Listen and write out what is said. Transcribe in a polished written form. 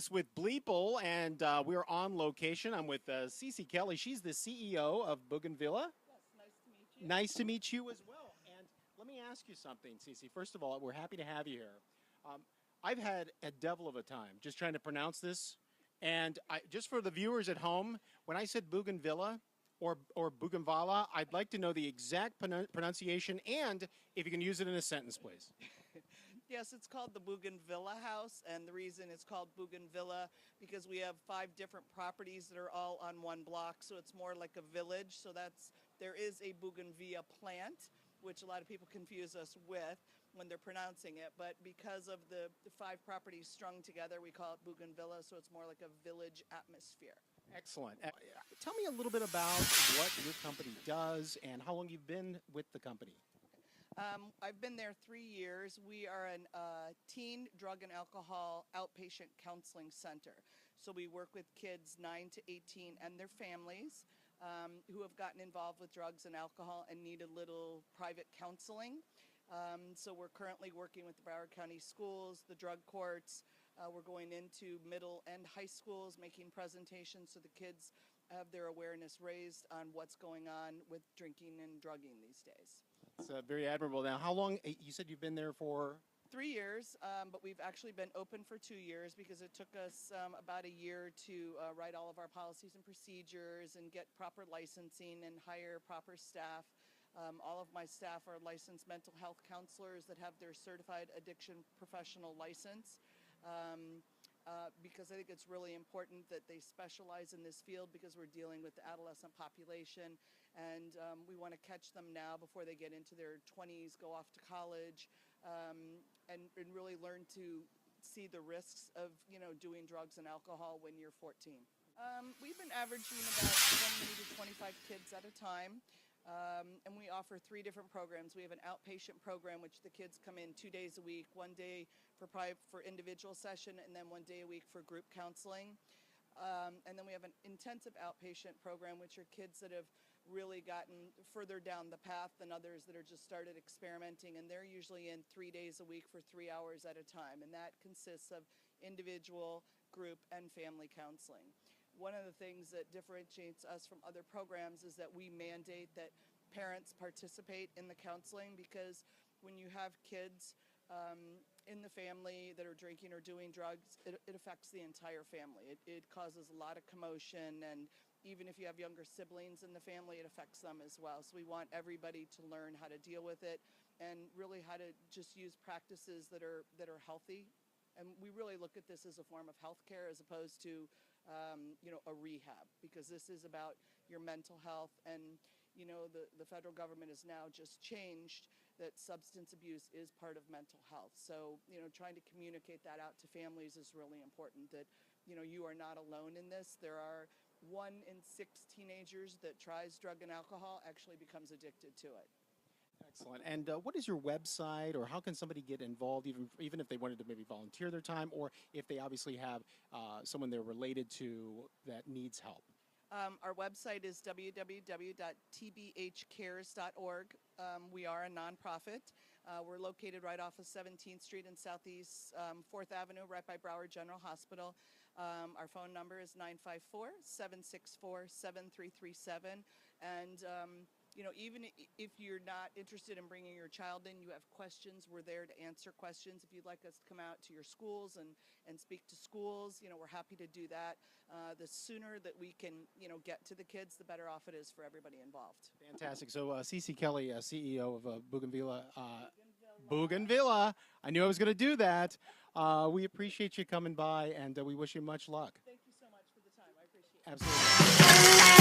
folks, with Bleeple, and we're on location. I'm with Cece Kelly. She's the CEO of Bougainvillea. Yes, nice to meet you. Nice to meet you as well. And let me ask you something, Cece. First of all, we're happy to have you here. I've had a devil of a time just trying to pronounce this. And just for the viewers at home, when I said Bougainvillea or Bougainvillea, I'd like to know the exact pronunciation and if you can use it in a sentence, please. Yes, it's called the Bougainvillea House, and the reason it's called Bougainvillea because we have 5 different properties that are all on one block, so it's more like a village. So there is a bougainvillea plant, which a lot of people confuse us with when they're pronouncing it, but because of the 5 properties strung together, we call it Bougainvillea, so it's more like a village atmosphere. Excellent. Tell me a little bit about what your company does and how long you've been with the company. I've been there 3 years. We are a teen drug and alcohol outpatient counseling center. So we work with kids 9 to 18 and their families who have gotten involved with drugs and alcohol and need a little private counseling. So we're currently working with the Broward County Schools, the drug courts. We're going into middle and high schools, making presentations so the kids have their awareness raised on what's going on with drinking and drugging these days. It's very admirable. Now, how long, you said you've been there for? 3 years, but we've actually been open for 2 years because it took us about a year to write all of our policies and procedures and get proper licensing and hire proper staff. All of my staff are licensed mental health counselors that have their certified addiction professional license. Because I think it's really important that they specialize in this field because we're dealing with the adolescent population, and we want to catch them now before they get into their 20s, go off to college, and really learn to see the risks of doing drugs and alcohol when you're 14. We've been averaging about 20 to 25 kids at a time. And we offer 3 different programs. We have an outpatient program, which the kids come in 2 days a week, 1 day for individual session, and then 1 day a week for group counseling. And then we have an intensive outpatient program, which are kids that have really gotten further down the path than others that are just started experimenting, and they're usually in 3 days a week for 3 hours at a time, and that consists of individual, group, and family counseling. One of the things that differentiates us from other programs is that we mandate that parents participate in the counseling, because when you have kids in the family that are drinking or doing drugs, it affects the entire family. It causes a lot of commotion, and even if you have younger siblings in the family, it affects them as well. So we want everybody to learn how to deal with it and really how to just use practices that are healthy. And we really look at this as a form of healthcare as opposed to a rehab, because this is about your mental health. And the federal government has now just changed that substance abuse is part of mental health. So trying to communicate that out to families is really important, that you are not alone in this. There are 1 in 6 teenagers that tries drug and alcohol actually becomes addicted to it. Excellent. And what is your website, or how can somebody get involved, even if they wanted to maybe volunteer their time, or if they obviously have someone they're related to that needs help? Our website is www.tbhcares.org. We are a nonprofit. We're located right off of 17th Street in Southeast 4th Avenue, right by Broward General Hospital. Our phone number is 954-764-7337. And even if you're not interested in bringing your child in, you have questions, we're there to answer questions. If you'd like us to come out to your schools and speak to schools, we're happy to do that. The sooner that we can, get to the kids, the better off it is for everybody involved. Fantastic. So Cece Kelly, CEO of Bougainvillea. Bougainvillea. I knew I was going to do that. We appreciate you coming by, and we wish you much luck. Thank you so much for the time. I appreciate it. Absolutely.